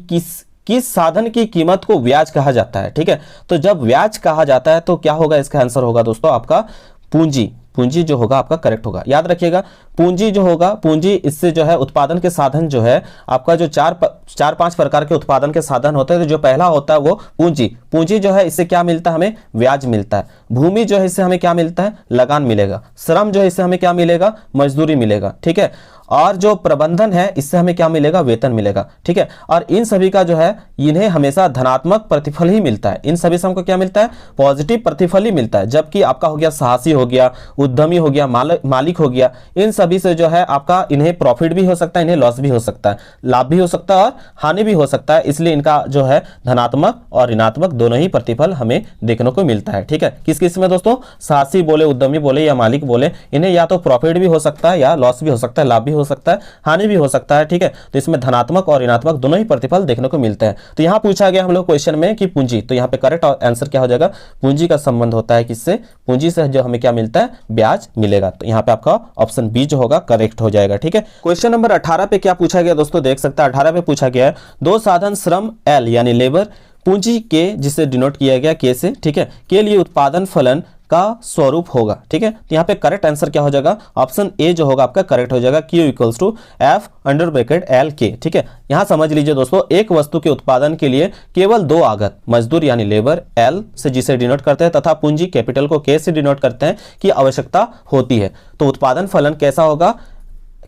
किस साधन की कीमत को ब्याज कहा जाता है। ठीक है, तो जब ब्याज कहा जाता है तो क्या होगा, इसका आंसर होगा दोस्तों आपका पूंजी। पूंजी जो होगा आपका करेक्ट होगा, याद रखिएगा। पूंजी जो होगा, पूंजी इससे जो है उत्पादन के साधन जो है आपका जो चार पांच प्रकार के उत्पादन के साधन होते हैं, तो जो पहला होता है वो पूंजी। पूंजी जो है इससे क्या मिलता है, हमें ब्याज मिलता है। भूमि जो है इससे हमें क्या मिलता है, लगान मिलेगा। श्रम जो है इससे हमें क्या मिलेगा, मजदूरी मिलेगा। ठीक है, और जो प्रबंधन है इससे हमें क्या मिलेगा, वेतन मिलेगा। ठीक है, और इन सभी का जो है इन्हें हमेशा धनात्मक प्रतिफल ही मिलता है। इन सभी से हमको क्या मिलता है, पॉजिटिव प्रतिफल ही मिलता है। जबकि आपका हो गया साहसी हो गया, उद्यमी हो गया, मालिक हो गया, इन सभी से जो है आपका इन्हें प्रॉफिट भी हो सकता है, इन्हें लॉस भी हो सकता है, लाभ भी हो सकता है और हानि भी हो सकता है। इसलिए इनका जो है धनात्मक और ऋणात्मक दोनों ही प्रतिफल हमें देखने को मिलता है। ठीक है, किस किस में दोस्तों, साहसी बोले, उद्यमी बोले या मालिक बोले, इन्हें या तो प्रॉफिट भी हो सकता है या लॉस भी हो सकता है, लाभ भी हो सकता है, हानि भी हो सकता है। ठीक है, तो इसमें धनात्मक और ऋणात्मक दोनों ही प्रतिफल देखने को मिलते हैं। तो यहां पूछा गया हम लोग क्वेश्चन में कि पूंजी, तो यहां पे करेक्ट आंसर क्या हो जाएगा, पूंजी का संबंध होता है किससे, पूंजी से जो हमें क्या मिलता है, ब्याज मिलेगा। तो यहां पे आपका ऑप्शन बी जो होगा करेक्ट हो जाएगा। ठीक है, क्वेश्चन नंबर 18 पे क्या पूछा गया दोस्तों, देख सकते हैं 18 पे पूछा गया है दो साधन श्रम एल यानी लेबर, पूंजी के जिसे डिनोट किया गया के से, ठीक है, के लिए उत्पादन फलन का स्वरूप होगा। ठीक है, तो यहाँ पे करेक्ट आंसर क्या हो जाएगा, ऑप्शन ए जो होगा आपका करेक्ट हो जाएगा, Q equals to F under bracket L K. ठीक है, यहाँ समझ लीजिए दोस्तों, एक वस्तु के उत्पादन के लिए केवल दो आगत, मजदूर यानी लेबर एल से जिसे डिनोट करते हैं तथा पूंजी कैपिटल को के से डिनोट करते हैं की आवश्यकता होती है। तो उत्पादन फलन कैसा होगा,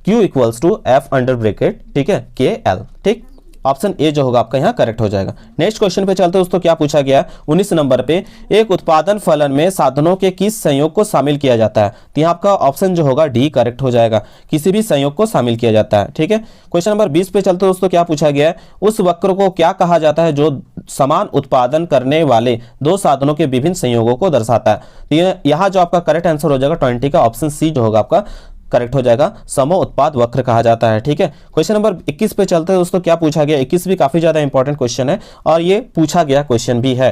Q equals to F under bracket, ठीक है, के एल। ठीक, ऑप्शन ए जो होगा आपका यहाँ करेक्ट हो जाएगा। नेक्स्ट क्वेश्चन पे चलते हैं दोस्तों, क्या पूछा गया 19 नंबर पे, एक उत्पादन फलन में साधनों के किस संयोग को शामिल किया जाता है। तो यहाँ आपका ऑप्शन जो होगा डी करेक्ट हो जाएगा, किसी भी संयोग को शामिल किया जाता है। ठीक है, क्वेश्चन नंबर 20 पे चलते हैं दोस्तों, क्या पूछा गया है, उस वक्र को क्या कहा जाता है जो समान उत्पादन करने वाले दो साधनों के विभिन्न संयोगों को दर्शाता है। तो यहाँ जो आपका करेक्ट आंसर हो जाएगा 20 का ऑप्शन सी जो होगा आपका करेक्ट हो जाएगा, सम उत्पाद वक्र कहा जाता है। ठीक है, क्वेश्चन नंबर 21 पे चलते हैं दोस्तों, क्या पूछा गया, 21 भी काफी ज्यादा इंपॉर्टेंट क्वेश्चन है और ये पूछा गया क्वेश्चन भी है।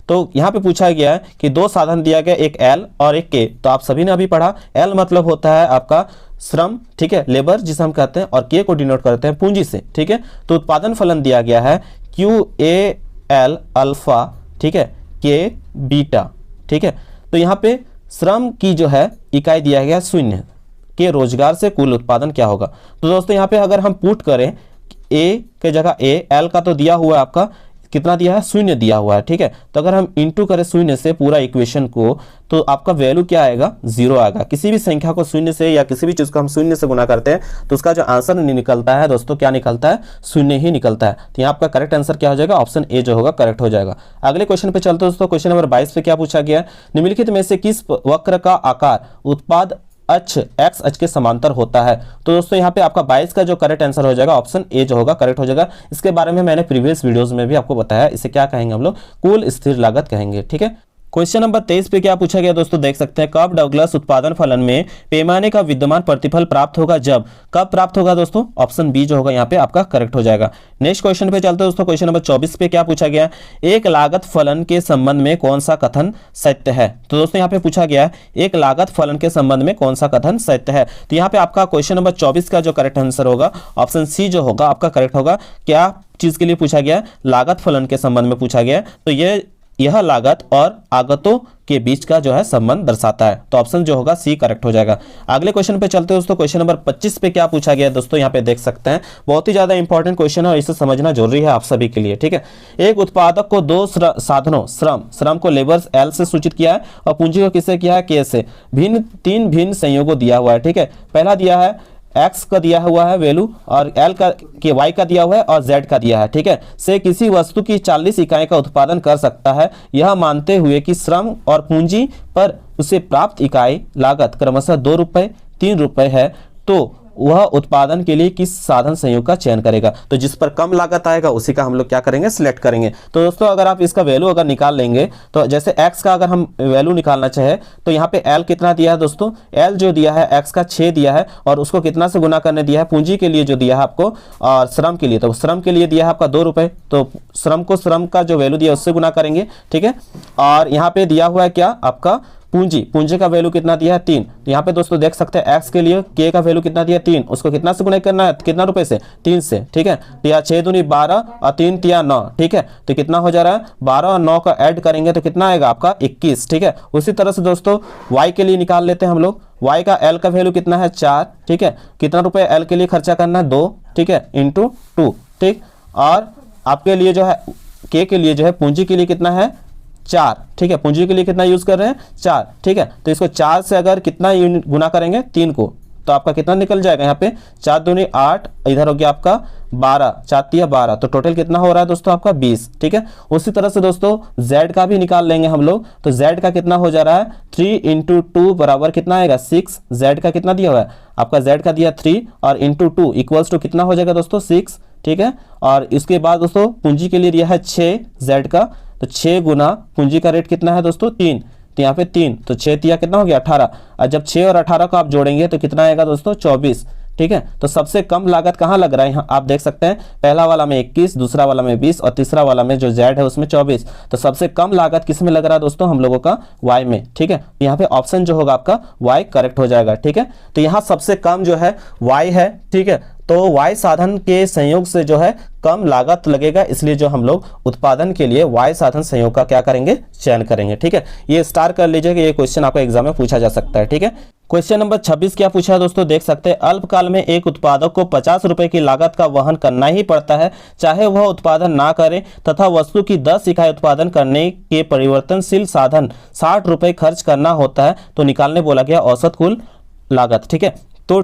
तो यहाँ पे पूछा गया है कि दो साधन दिया गया, एक एल और एक के। तो आप सभी ने अभी पढ़ा, एल मतलब होता है आपका श्रम, ठीक है, लेबर जिसे हम कहते हैं, और के को डिनोट करते हैं पूंजी से। ठीक है, तो उत्पादन फलन दिया गया है क्यू ए एल अल्फा, ठीक है, के बीटा। ठीक है, तो यहाँ पे श्रम की जो है इकाई दिया गया शून्य के रोजगार से कुल उत्पादन क्या होगा। तो दोस्तों यहाँ पे अगर हम पुट करें ए के जगह ए, एल का तो दिया हुआ है आपका कितना दिया है, शून्य दिया हुआ है। ठीक है, तो अगर हम इंटू करें शून्य से पूरा इक्वेशन को, तो आपका वैल्यू क्या आएगा, 0 आएगा। किसी भी संख्या को शून्य से या किसी भी चीज को हम शून्य से गुना करते हैं तो उसका जो आंसर निकलता है दोस्तों, क्या निकलता है, शून्य ही निकलता है। तो यहाँ आपका करेक्ट आंसर क्या हो जाएगा, ऑप्शन ए जो होगा करेक्ट हो जाएगा। अगले क्वेश्चन पे चलते हैं दोस्तों, क्वेश्चन नंबर 22 पे क्या पूछा गया है, निम्नलिखित में से किस वक्र का आकार उत्पाद अक्ष एक्स अक्ष के समांतर होता है। तो दोस्तों यहाँ पे आपका 22 का जो करेक्ट आंसर हो जाएगा, ऑप्शन ए जो होगा करेक्ट हो जाएगा। इसके बारे में मैंने प्रीवियस वीडियोस में भी आपको बताया, इसे क्या कहेंगे हम लोग, कुल स्थिर लागत कहेंगे। ठीक है, क्वेश्चन नंबर 23 पे क्या पूछा गया दोस्तों, देख सकते हैं, कब डगलस उत्पादन फलन में पैमाने का विद्यमान प्रतिफल प्राप्त होगा, जब, कब प्राप्त होगा दोस्तों, ऑप्शन बी जो होगा यहाँ पे आपका करेक्ट हो जाएगा। नेक्स्ट क्वेश्चन पे चलते हैं दोस्तों, क्वेश्चन नंबर 24 पे क्या पूछा गया, एक लागत फलन के संबंध में कौन सा कथन सत्य है। तो दोस्तों यहाँ पे पूछा गया एक लागत फलन के संबंध में कौन सा कथन सत्य है। तो यहाँ पे आपका क्वेश्चन नंबर 24 का जो करेक्ट आंसर होगा, ऑप्शन सी जो होगा आपका करेक्ट होगा। क्या चीज के लिए पूछा गया, लागत फलन के संबंध में पूछा गया। तो ये यह लागत और आगतों के बीच का जो है संबंध दर्शाता है। तो ऑप्शन जो होगा सी करेक्ट हो जाएगा। अगले क्वेश्चन पे चलते हैं दोस्तों। क्वेश्चन नंबर 25 पे क्या पूछा गया है दोस्तों, यहाँ पे देख सकते हैं। बहुत ही ज्यादा इंपॉर्टेंट क्वेश्चन है और इसे समझना जरूरी है आप सभी के लिए, ठीक है। एक उत्पादक को दो साधनों श्रम को लेबर्स एल से सूचित किया है और पूंजी को किससे किया है, के से। तीन भिन्न संयोगों दिया हुआ है, ठीक है। पहला दिया है एक्स का दिया हुआ है वैल्यू और एल का के वाई का दिया हुआ है और जेड का दिया है, ठीक है। से किसी वस्तु की 40 इकाई का उत्पादन कर सकता है, यह मानते हुए कि श्रम और पूंजी पर उसे प्राप्त इकाई लागत क्रमशः 2 रुपये 3 रुपये है, तो वह उत्पादन के लिए किस साधन संयोग का चयन करेगा। तो जिस पर कम लागत आएगा उसी का हम लोग क्या करेंगे, सिलेक्ट करेंगे। तो दोस्तों अगर आप इसका वैल्यू अगर निकाल लेंगे, तो जैसे x का अगर हम वैल्यू निकालना चाहे तो यहाँ पे l कितना दिया है दोस्तों, l जो दिया है x का 6 दिया है और उसको कितना से गुना करने दिया है, पूंजी के लिए जो दिया है आपको और श्रम के लिए, तो श्रम के लिए दिया है आपका 2 रुपये, तो श्रम का जो वैल्यू दिया उससे गुना करेंगे, ठीक है। और यहाँ पे दिया हुआ है क्या आपका पूंजी का वैल्यू कितना दिया है 3। तो यहाँ पे दोस्तों देख सकते हैं x के लिए k का वैल्यू कितना दिया 3, उसको कितना से गुणा करना है, कितना रुपए से, 3 से, ठीक है। तो यहाँ 6 दूनी 12 और 3 तिया 9, ठीक है। तो कितना हो जा रहा है, 12 और 9 का ऐड करेंगे तो कितना आएगा आपका 21, ठीक है। उसी तरह से दोस्तों y के लिए निकाल लेते हैं हम लोग। y का l का वैल्यू कितना है 4, ठीक है। कितना रुपए l के लिए खर्चा करना है 2, ठीक है, इंटू 2, ठीक। और आपके लिए जो है k के लिए जो है पूंजी के लिए कितना है 4, ठीक है। पूंजी के लिए कितना यूज कर रहे हैं 4, ठीक है। तो इसको 4 से अगर कितना गुना करेंगे 3 को, तो आपका कितना निकल जाएगा, यहाँ पे 4 दूनी 8, इधर हो गया आपका 12, 4 तिया 12, तो टोटल कितना हो रहा है दोस्तों आपका 20, ठीक है। उसी तरह से दोस्तों z का भी निकाल लेंगे हम लोग। तो z का कितना हो जा रहा है 3 इंटू 2 बराबर कितना आएगा 6। z का कितना दिया हुआ है आपका, z का दिया 3 और इंटू 2 इक्वल्स टू कितना हो जाएगा दोस्तों 6, ठीक है। और इसके बाद दोस्तों पूंजी के लिए दिया है 6 z का, तो 6 गुना पूंजी का रेट कितना है दोस्तों 3, तो यहाँ पे 3, तो 6 तिया कितना हो गया 18। और जब 6 और 18 को आप जोड़ेंगे तो कितना आएगा दोस्तों 24, ठीक है। तो सबसे कम लागत कहाँ लग रहा है, यहाँ आप देख सकते हैं पहला वाला में 21, दूसरा वाला में 20 और तीसरा वाला में जो जेड है उसमें 24। तो सबसे कम लागत किस में लग रहा है दोस्तों, हम लोगों का वाई में, ठीक है। यहाँ पे ऑप्शन जो होगा आपका वाई करेक्ट हो जाएगा, ठीक है। तो यहाँ सबसे कम जो है वाई है, ठीक है। तो y साधन के संयोग से जो है कम लागत लगेगा, इसलिए जो हम लोग उत्पादन के लिए y साधन संयोग का क्या करेंगे, चयन करेंगे, ठीक है। ये स्टार कर लीजिए कि ये क्वेश्चन आपको एग्जाम में पूछा जा सकता है, ठीक है। क्वेश्चन नंबर 26 क्या पूछा है दोस्तों, देख सकते हैं। अल्पकाल में एक उत्पादक को 50 रुपए की लागत का वहन करना ही पड़ता है, चाहे वह उत्पादन ना करे, तथा वस्तु की 10 इकाई उत्पादन करने के परिवर्तनशील साधन 60 रुपए खर्च करना होता है। तो निकालने बोला गया औसत कुल लागत, ठीक है। तो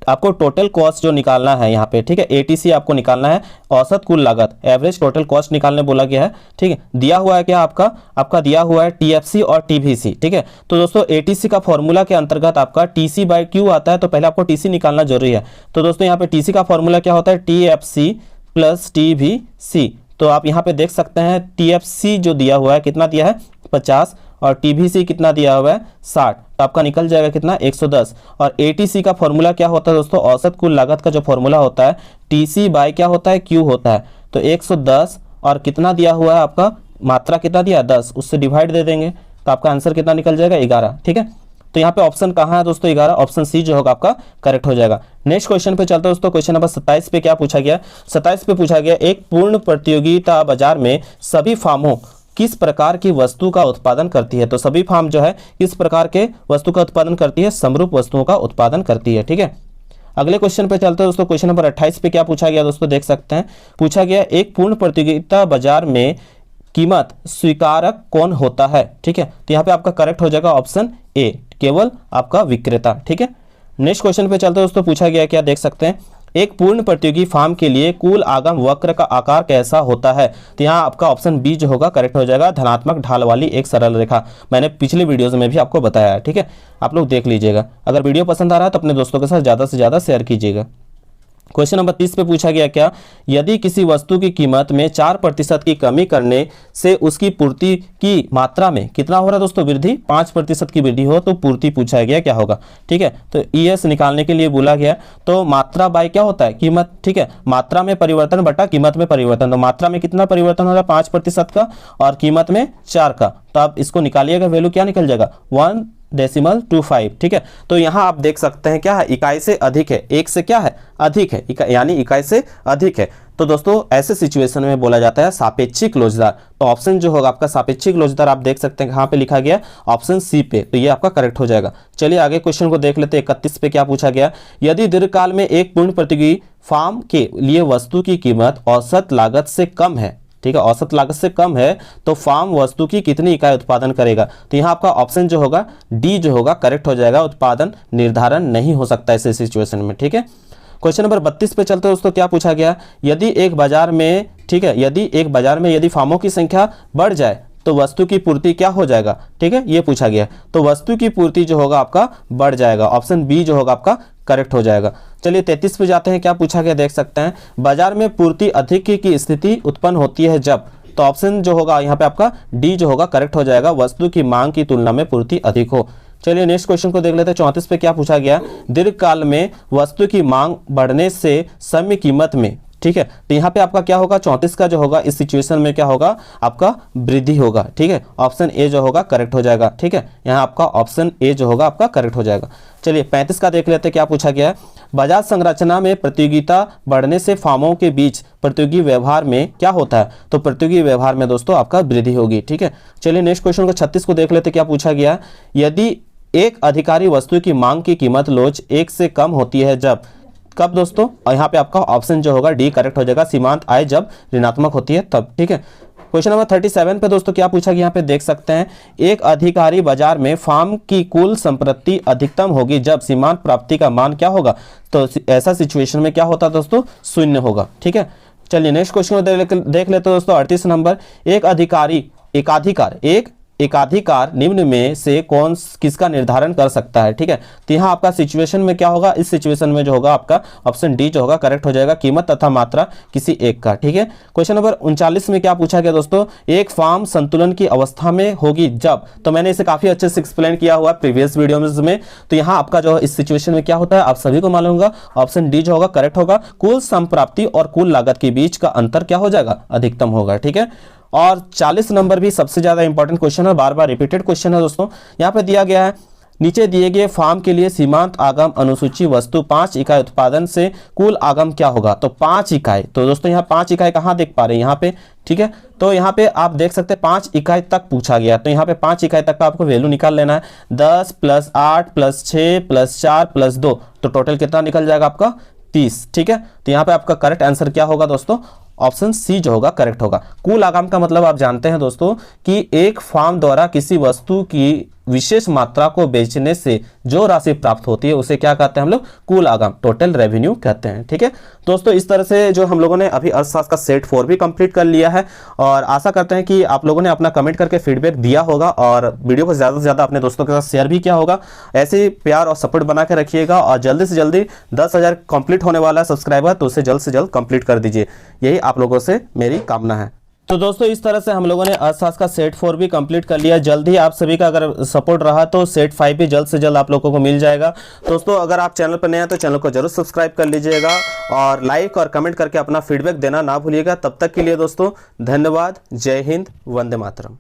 आपको टोटल कॉस्ट जो निकालना है यहाँ पे, ठीक है, एटीसी आपको निकालना है, औसत कुल लागत एवरेज टोटल कॉस्ट निकालने बोला गया है, ठीक है। दिया हुआ है क्या आपका दिया हुआ है टीएफसी और टीवीसी, ठीक है। तो दोस्तों एटीसी का फॉर्मूला के अंतर्गत आपका टीसी बाय क्यू आता है, तो पहले आपको टीसी निकालना जरूरी है। तो दोस्तों यहाँ पे टीसी का फॉर्मूला क्या होता है, टीएफसी प्लस टीवीसी। तो आप यहाँ पे देख सकते हैं टीएफसी जो दिया हुआ है कितना दिया है 50 और टीवीसी कितना दिया हुआ है 60, तो आपका निकल जाएगा कितना 110। और एटीसी का फॉर्मूला क्या होता है दोस्तों, औसत कुल लागत का जो फॉर्मूला होता है टीसी बाय क्या होता है क्यू होता है। तो 110 और कितना दिया हुआ है आपका मात्रा कितना दिया 10, उससे डिवाइड दे देंगे तो आपका आंसर कितना निकल जाएगा 11, ठीक है। तो यहाँ पे ऑप्शन कहाँ है दोस्तों 11, ऑप्शन सी जो होगा आपका करेक्ट हो जाएगा। नेक्स्ट क्वेश्चन पे चलते हैं दोस्तों। क्वेश्चन नंबर 27 पे क्या पूछा गया, 27 पे पूछा गया एक पूर्ण प्रतियोगिता बाजार में सभी फर्मों किस प्रकार की वस्तु का उत्पादन करती है। तो सभी फर्म जो है किस प्रकार के वस्तु का उत्पादन करती है, समरूप वस्तुओं का उत्पादन करती है, ठीक है। अगले क्वेश्चन पे चलते हैं दोस्तों। क्वेश्चन नंबर 28 पे क्या पूछा गया दोस्तों, देख सकते हैं। पूछा गया एक पूर्ण प्रतियोगिता बाजार में कीमत स्वीकारक कौन होता है, ठीक है। तो यहाँ पे आपका करेक्ट हो जाएगा ऑप्शन ए, केवल आपका विक्रेता, ठीक है। नेक्स्ट क्वेश्चन पे चलते हैं दोस्तों। पूछा गया क्या देख सकते हैं, एक पूर्ण प्रतियोगी फार्म के लिए कुल आगम वक्र का आकार कैसा होता है। तो यहाँ आपका ऑप्शन बी जो होगा करेक्ट हो जाएगा, धनात्मक ढाल वाली एक सरल रेखा। मैंने पिछले वीडियोज में भी आपको बताया है, ठीक है, आप लोग देख लीजिएगा। अगर वीडियो पसंद आ रहा है तो अपने दोस्तों के साथ ज़्यादा से ज़्यादा शेयर कीजिएगा। क्वेश्चन नंबर 30 पे पूछा गया क्या, यदि किसी वस्तु की कीमत में 4% की कमी करने से उसकी पूर्ति की मात्रा में कितना हो रहा है दोस्तों वृद्धि, 5% की वृद्धि हो तो पूर्ति पूछा गया क्या होगा, ठीक है। तो ईएस निकालने के लिए बोला गया, तो मात्रा बाय क्या होता है कीमत, ठीक है। मात्रा में परिवर्तन बटा कीमत में परिवर्तन, तो मात्रा में कितना परिवर्तन हो रहा है 5% का और कीमत में 4 का। तो आप इसको निकालिएगा, वैल्यू क्या निकल जाएगा 1.25, ठीक है। तो यहाँ आप देख सकते हैं क्या है, इकाई से अधिक है, एक से क्या है अधिक है, यानी इकाई से अधिक है। तो दोस्तों ऐसे सिचुएशन में बोला जाता है सापेक्षिक लोचदार। तो ऑप्शन जो होगा आपका सापेक्षिक लोचदार, आप देख सकते हैं कहाँ पे लिखा गया, ऑप्शन सी पे। तो ये आपका करेक्ट हो जाएगा। चलिए आगे क्वेश्चन को देख लेते हैं। 31 पे क्या पूछा गया, यदि दीर्घकाल में एक पूर्ण प्रतियोगी फर्म के लिए वस्तु की कीमत औसत लागत से कम है, ठीक है, औसत लागत से कम है, तो फार्म वस्तु की कितनी इकाई उत्पादन करेगा। तो यहाँ आपका ऑप्शन जो होगा डी जो होगा करेक्ट हो जाएगा। उत्पादन निर्धारण नहीं हो सकता ऐसे सिचुएशन में, ठीक है। क्वेश्चन नंबर 32 पे चलते हैं दोस्तों। क्या पूछा गया, यदि एक बाजार में, ठीक है, यदि एक बाजार में यदि फार्मों की संख्या बढ़ जाए तो वस्तु की पूर्ति क्या हो जाएगा, ठीक है, ये पूछा गया। तो वस्तु की पूर्ति जो होगा आपका बढ़ जाएगा। ऑप्शन बी जो होगा आपका करेक्ट हो जाएगा। चलिए 33 पे जाते हैं। क्या पूछा गया देख सकते हैं, बाजार में पूर्ति अधिक की स्थिति उत्पन्न होती है जब। तो ऑप्शन जो होगा यहाँ पे आपका डी जो होगा करेक्ट हो जाएगा, वस्तु की मांग की तुलना में पूर्ति अधिक हो। चलिए नेक्स्ट क्वेश्चन को देख लेते हैं। 34 पे क्या पूछा गया, दीर्घकाल में वस्तु की मांग बढ़ने से सम्य कीमत में, ठीक है। तो यहाँ पे आपका क्या होगा, 34 का जो होगा इस सिचुएशन में क्या होगा आपका वृद्धि होगा, ठीक है। ऑप्शन ए जो होगा करेक्ट हो जाएगा, ठीक है। यहाँ आपका ऑप्शन ए जो होगा आपका करेक्ट हो जाएगा। चलिए 35 का देख लेते हैं। क्या पूछा गया है, बाजार संरचना में प्रतियोगिता बढ़ने से फर्मों के बीच प्रतियोगी व्यवहार में क्या होता है। तो प्रतियोगी व्यवहार में दोस्तों आपका वृद्धि होगी, ठीक है। चलिए नेक्स्ट क्वेश्चन को 36 को देख लेते हैं। क्या पूछा गया, यदि एक अधिकारी वस्तु की मांग की कीमत लोच 1 से कम होती है जब। कब दोस्तों, और यहाँ पे आपका ऑप्शन जो होगा डी करेक्ट हो जाएगा, सीमांत आय जब ऋणात्मक होती है तब, ठीक है। क्वेश्चन नंबर 37 पे दोस्तों क्या पूछा गया, यहाँ पे देख सकते हैं, एक अधिकारी बाजार में फार्म की कुल संपत्ति अधिकतम होगी जब सीमांत प्राप्ति का मान क्या होगा। तो ऐसा सिचुएशन में क्या होता है दोस्तों, शून्य होगा, ठीक है। चलिए नेक्स्ट क्वेश्चन को देख लेते हैं दोस्तों। 38 नंबर, एक एकाधिकार निम्न में से कौन किसका निर्धारण कर सकता है, ठीक है। तो यहाँ आपका सिचुएशन में क्या होगा, इस सिचुएशन में जो होगा आपका ऑप्शन डी जो होगा करेक्ट हो जाएगा, कीमत तथा मात्रा किसी एक का, ठीक है। क्वेश्चन नंबर 39 में क्या पूछा गया दोस्तों, एक फार्म संतुलन की अवस्था में होगी जब। तो मैंने इसे काफी अच्छे से एक्सप्लेन किया हुआ प्रीवियस वीडियो में। तो यहाँ आपका जो इस सिचुएशन में क्या होता है आप सभी को मालूम होगा, ऑप्शन डी जो होगा करेक्ट होगा, कुल संप्राप्ति और कुल लागत के बीच का अंतर क्या हो जाएगा, अधिकतम होगा, ठीक है। और 40 नंबर भी सबसे ज्यादा इंपॉर्टेंट क्वेश्चन है, बार बार रिपीटेड क्वेश्चन है दोस्तों। यहाँ पे दिया गया है, नीचे दिए गए फार्म के लिए सीमांत आगम अनुसूची वस्तु 5 इकाई उत्पादन से कुल आगम क्या होगा। तो 5 इकाई, तो दोस्तों यहाँ 5 इकाई कहाँ देख पा रहे हैं, यहाँ पे, ठीक है। तो यहाँ पे आप देख सकते हैं 5 इकाई तक पूछा गया, तो यहाँ पे 5 इकाई तक का आपको वैल्यू निकाल लेना है। 10 + 8 + 6 + 4 + 2, तो टोटल कितना निकल जाएगा आपका 30, ठीक है। तो यहाँ पे आपका करेक्ट आंसर क्या होगा दोस्तों, ऑप्शन सी जो होगा करेक्ट होगा। कुल आगम का मतलब आप जानते हैं दोस्तों कि एक फार्म द्वारा किसी वस्तु की विशेष मात्रा को बेचने से जो राशि प्राप्त होती है उसे क्या कहते हैं हम लोग, कुल आगम, टोटल रेवेन्यू कहते हैं, ठीक है दोस्तों। इस तरह से जो हम लोगों ने अभी अर्थशास्त्र का सेट 4 भी कंप्लीट कर लिया है, और आशा करते हैं कि आप लोगों ने अपना कमेंट करके फीडबैक दिया होगा और वीडियो को ज़्यादा से ज़्यादा अपने दोस्तों के साथ शेयर भी किया होगा। ऐसे ही प्यार और सपोर्ट बना के रखिएगा, और जल्दी से जल्दी 10,000 कंप्लीट होने वाला है सब्सक्राइबर, तो उसे जल्द से जल्द कंप्लीट कर दीजिए, यही आप लोगों से मेरी कामना है। तो दोस्तों इस तरह से हम लोगों ने अर्थशास्त्र का सेट 4 भी कंप्लीट कर लिया। जल्द ही आप सभी का अगर सपोर्ट रहा तो सेट 5 भी जल्द से जल्द आप लोगों को मिल जाएगा। दोस्तों अगर आप चैनल पर नए हैं तो चैनल को जरूर सब्सक्राइब कर लीजिएगा, और लाइक और कमेंट करके अपना फीडबैक देना ना भूलिएगा। तब तक के लिए दोस्तों धन्यवाद, जय हिंद, वंदे मातरम।